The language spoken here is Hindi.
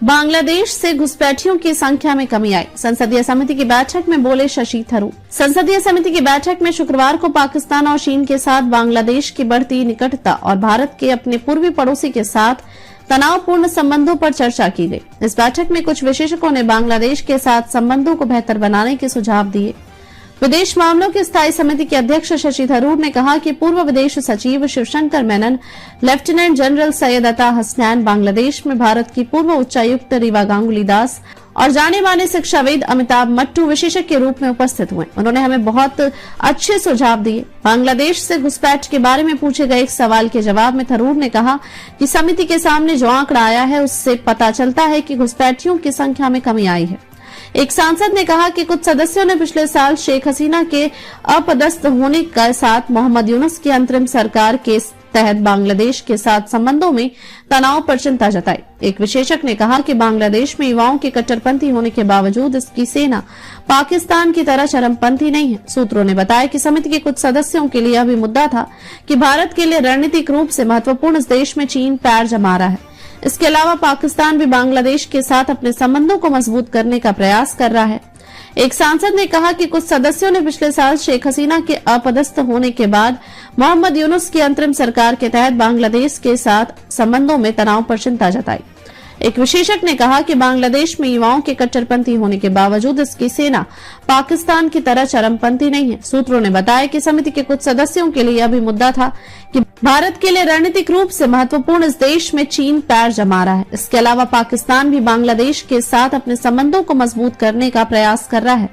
बांग्लादेश से घुसपैठियों की संख्या में कमी आई। संसदीय समिति की बैठक में बोले शशि थरूर। संसदीय समिति की बैठक में शुक्रवार को पाकिस्तान और चीन के साथ बांग्लादेश की बढ़ती निकटता और भारत के अपने पूर्वी पड़ोसी के साथ तनावपूर्ण संबंधों पर चर्चा की गई। इस बैठक में कुछ विशेषज्ञों ने बांग्लादेश के साथ संबंधों को बेहतर बनाने के सुझाव दिए। विदेश मामलों की स्थायी समिति के अध्यक्ष शशि थरूर ने कहा कि पूर्व विदेश सचिव शिवशंकर मेनन, लेफ्टिनेंट जनरल सैयद अता हसनैन, बांग्लादेश में भारत की पूर्व उच्चायुक्त रीवा गांगुली दास और जाने माने शिक्षाविद अमिताभ मट्टू विशेषज्ञ के रूप में उपस्थित हुए। उन्होंने हमें बहुत अच्छे सुझाव दिए। बांग्लादेश से घुसपैठ के बारे में पूछे गए एक सवाल के जवाब में थरूर ने कहा कि समिति के सामने जो आंकड़ा आया है उससे पता चलता है कि घुसपैठियों की संख्या में कमी आई है। एक सांसद ने कहा कि कुछ सदस्यों ने पिछले साल शेख हसीना के अपदस्थ होने के साथ मोहम्मद यूनुस की अंतरिम सरकार के तहत बांग्लादेश के साथ संबंधों में तनाव पर चिंता जताई। एक विशेषज्ञ ने कहा कि बांग्लादेश में युवाओं के कट्टरपंथी होने के बावजूद इसकी सेना पाकिस्तान की तरह चरमपंथी नहीं है। सूत्रों ने बताया कि समिति के कुछ सदस्यों के लिए यह भी मुद्दा था कि भारत के लिए रणनीतिक रूप से महत्वपूर्ण इस देश में चीन पैर जमा रहा है। इसके अलावा पाकिस्तान भी बांग्लादेश के साथ अपने संबंधों को मजबूत करने का प्रयास कर रहा है। एक सांसद ने कहा कि कुछ सदस्यों ने पिछले साल शेख हसीना के अपदस्थ होने के बाद मोहम्मद यूनुस की अंतरिम सरकार के तहत बांग्लादेश के साथ संबंधों में तनाव पर चिंता जताई। एक विशेषज्ञ ने कहा कि बांग्लादेश में युवाओं के कट्टरपंथी होने के बावजूद इसकी सेना पाकिस्तान की तरह चरमपंथी नहीं है। सूत्रों ने बताया कि समिति के कुछ सदस्यों के लिए यह भी मुद्दा था कि भारत के लिए रणनीतिक रूप से महत्वपूर्ण इस देश में चीन पैर जमा रहा है। इसके अलावा पाकिस्तान भी बांग्लादेश के साथ अपने संबंधों को मजबूत करने का प्रयास कर रहा है।